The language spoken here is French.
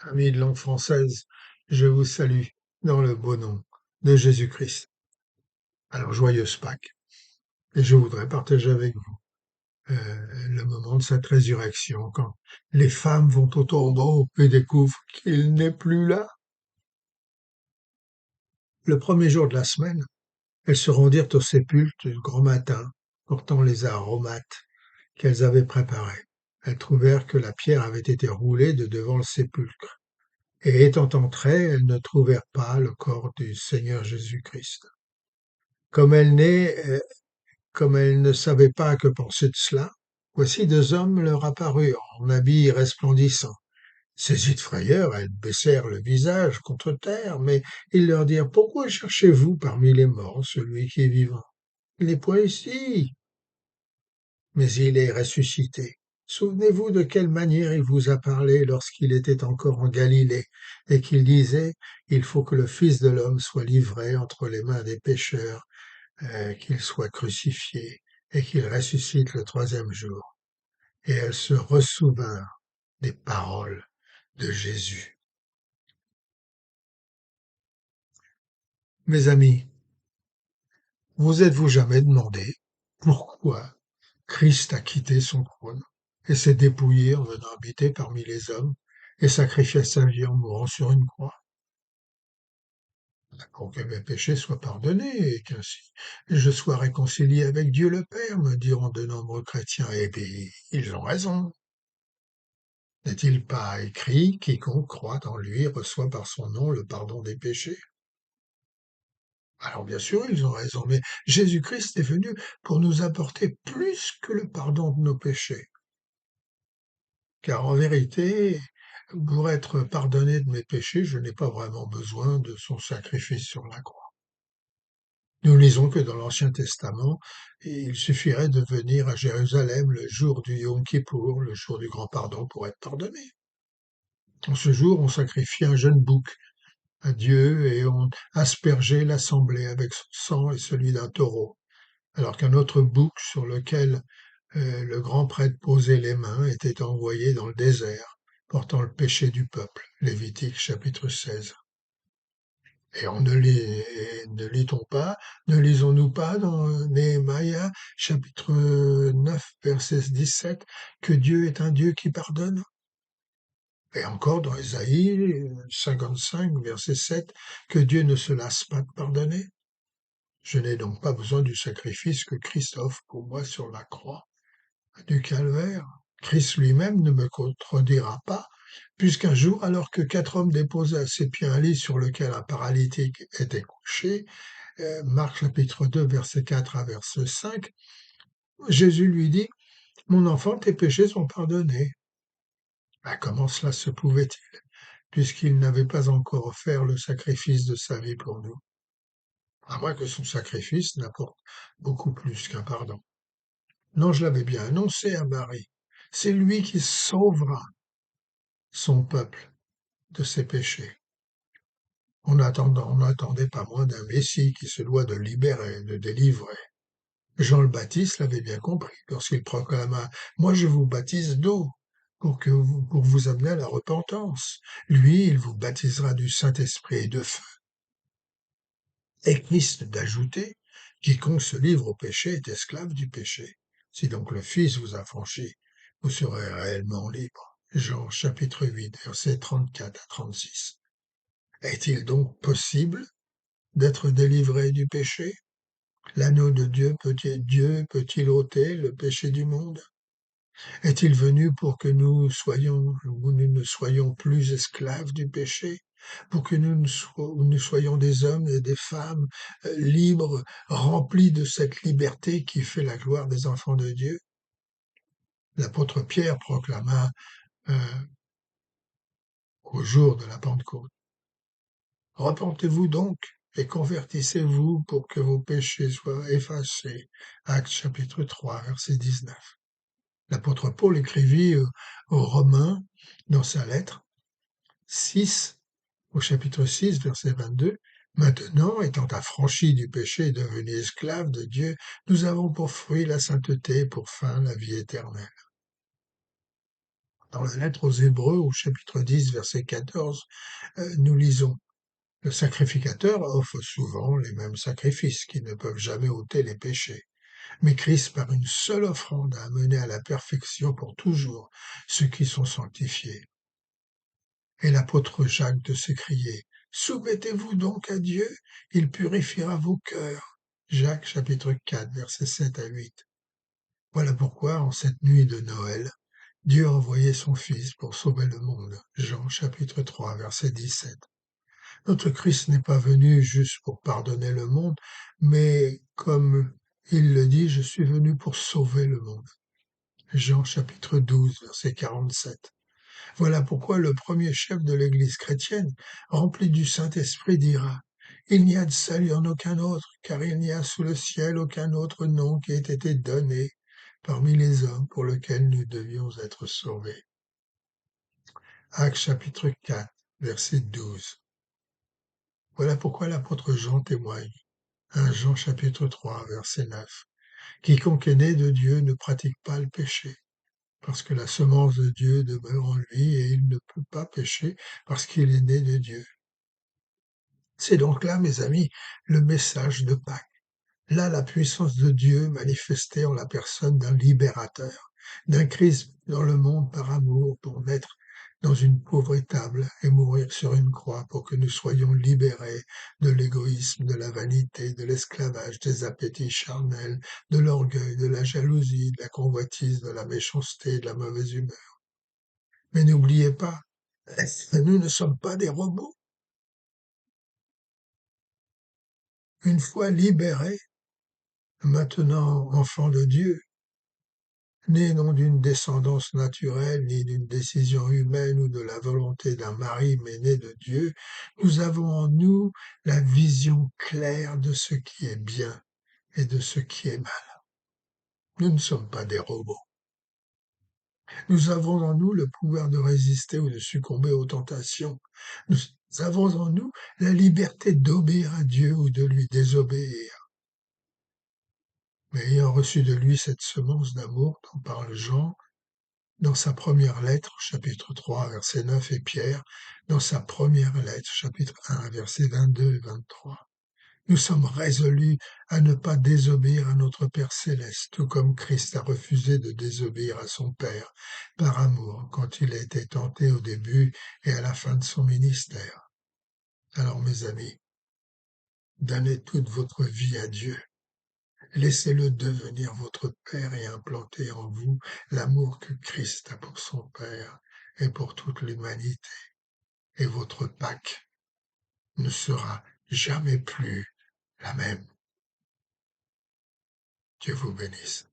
Amis de langue française, je vous salue dans le beau nom de Jésus-Christ. Alors, joyeuse Pâques. Et je voudrais partager avec vous le moment de cette résurrection, quand les femmes vont au tombeau et découvrent qu'il n'est plus là. Le premier jour de la semaine, elles se rendirent au sépulcre du grand matin, portant les aromates qu'elles avaient préparés. Elles trouvèrent que la pierre avait été roulée de devant le sépulcre. Et étant entrées, elles ne trouvèrent pas le corps du Seigneur Jésus-Christ. Comme comme elles ne savaient pas que penser de cela, voici deux hommes leur apparurent, en habits resplendissants. Saisies de frayeur, elles baissèrent le visage contre terre, mais ils leur dirent, pourquoi cherchez-vous parmi les morts celui qui est vivant? Il n'est point ici, mais il est ressuscité. Souvenez-vous de quelle manière il vous a parlé lorsqu'il était encore en Galilée, et qu'il disait, il faut que le Fils de l'homme soit livré entre les mains des pécheurs, qu'il soit crucifié et qu'il ressuscite le troisième jour. Et elles se ressouvinrent des paroles de Jésus. Mes amis, vous êtes-vous jamais demandé pourquoi Christ a quitté son trône et s'est dépouillé en venant habiter parmi les hommes et sacrifié sa vie en mourant sur une croix, pour que mes péchés soient pardonnés et qu'ainsi je sois réconcilié avec Dieu le Père, me diront de nombreux chrétiens. Et bien, ils ont raison. N'est-il pas écrit, quiconque croit en lui reçoit par son nom le pardon des péchés? Alors bien sûr, ils ont raison, mais Jésus-Christ est venu pour nous apporter plus que le pardon de nos péchés. Car en vérité, pour être pardonné de mes péchés, je n'ai pas vraiment besoin de son sacrifice sur la croix. Nous lisons que dans l'Ancien Testament, il suffirait de venir à Jérusalem le jour du Yom Kippour, le jour du grand pardon, pour être pardonné. En ce jour, on sacrifiait un jeune bouc à Dieu et on aspergeait l'assemblée avec son sang et celui d'un taureau, alors qu'un autre bouc sur lequel le grand prêtre posait les mains était envoyé dans le désert, portant le péché du peuple. Lévitique chapitre 16. Et on ne lit-on pas, ne lisons-nous pas dans Néhémie chapitre 9 verset 17 que Dieu est un Dieu qui pardonne? Et encore dans Ésaïe 55 verset 7 que Dieu ne se lasse pas de pardonner? Je n'ai donc pas besoin du sacrifice que Christ offre pour moi sur la croix du calvaire. Christ lui-même ne me contredira pas, puisqu'un jour, alors que 4 hommes déposaient à ses pieds un lit sur lequel un paralytique était couché, Marc chapitre 2, verset 4 à verset 5, Jésus lui dit, mon enfant, tes péchés sont pardonnés. Ben, comment cela se pouvait-il, puisqu'il n'avait pas encore offert le sacrifice de sa vie pour nous, à moins que son sacrifice n'apporte beaucoup plus qu'un pardon. Non, je l'avais bien annoncé à Marie, c'est lui qui sauvera son peuple de ses péchés. On n'attendait pas moins d'un Messie qui se doit de libérer, de délivrer. Jean le Baptiste l'avait bien compris lorsqu'il proclama Moi je vous baptise d'eau pour vous amener à la repentance. Lui, il vous baptisera du Saint-Esprit et de feu. Et Christ d'ajouter Quiconque se livre au péché est esclave du péché. Si donc le Fils vous a franchi, vous serez réellement libre. Jean chapitre 8, versets 34 à 36. Est-il donc possible d'être délivré du péché? L'agneau de Dieu peut-il ôter le péché du monde? Est-il venu pour que nous ne soyons plus esclaves du péché, pour que nous soyons des hommes et des femmes libres, remplis de cette liberté qui fait la gloire des enfants de Dieu? L'apôtre Pierre proclama euh, au jour de la Pentecôte, repentez-vous donc et convertissez-vous pour que vos péchés soient effacés. Actes chapitre 3, verset 19. L'apôtre Paul écrivit aux Romains dans sa lettre 6, au chapitre 6, verset 22, Maintenant, étant affranchis du péché et devenus esclaves de Dieu, nous avons pour fruit la sainteté, pour fin la vie éternelle. Dans la lettre aux Hébreux, au chapitre 10, verset 14, nous lisons: le sacrificateur offre souvent les mêmes sacrifices qui ne peuvent jamais ôter les péchés. Mais Christ, par une seule offrande, a amené à la perfection pour toujours ceux qui sont sanctifiés. Et l'apôtre Jacques de s'écrier: soumettez-vous donc à Dieu, il purifiera vos cœurs. Jacques chapitre 4, versets 7 à 8. Voilà pourquoi, en cette nuit de Noël, Dieu a envoyé son Fils pour sauver le monde. Jean chapitre 3, verset 17. Notre Christ n'est pas venu juste pour pardonner le monde, mais comme il le dit, je suis venu pour sauver le monde. Jean chapitre 12, verset 47. Voilà pourquoi le premier chef de l'Église chrétienne, rempli du Saint-Esprit, dira: il n'y a de salut en aucun autre, car il n'y a sous le ciel aucun autre nom qui ait été donné parmi les hommes pour lequel nous devions être sauvés. Actes chapitre 4, verset 12. Voilà pourquoi l'apôtre Jean témoigne. 1 Jean chapitre 3, verset 9. Quiconque est né de Dieu ne pratique pas le péché, parce que la semence de Dieu demeure en lui et il ne peut pas pécher parce qu'il est né de Dieu. C'est donc là, mes amis, le message de Pâques. Là, la puissance de Dieu manifestée en la personne d'un libérateur, d'un Christ dans le monde par amour pour naître dans une pauvre étable et mourir sur une croix pour que nous soyons libérés de l'égoïsme, de la vanité, de l'esclavage, des appétits charnels, de l'orgueil, de la jalousie, de la convoitise, de la méchanceté, de la mauvaise humeur. Mais n'oubliez pas, nous ne sommes pas des robots. Une fois libérés, maintenant enfants de Dieu, nés non d'une descendance naturelle, ni d'une décision humaine ou de la volonté d'un mari, mais nés de Dieu, nous avons en nous la vision claire de ce qui est bien et de ce qui est mal. Nous ne sommes pas des robots. Nous avons en nous le pouvoir de résister ou de succomber aux tentations. Nous avons en nous la liberté d'obéir à Dieu ou de lui désobéir. Mais ayant reçu de lui cette semence d'amour dont parle Jean, dans sa première lettre, chapitre 3, verset 9, et Pierre, dans sa première lettre, chapitre 1, versets 22 et 23. Nous sommes résolus à ne pas désobéir à notre Père céleste, tout comme Christ a refusé de désobéir à son Père par amour quand il a été tenté au début et à la fin de son ministère. Alors, mes amis, donnez toute votre vie à Dieu. Laissez-le devenir votre Père et implanter en vous l'amour que Christ a pour son Père et pour toute l'humanité. Et votre Pâques ne sera jamais plus la même. Dieu vous bénisse.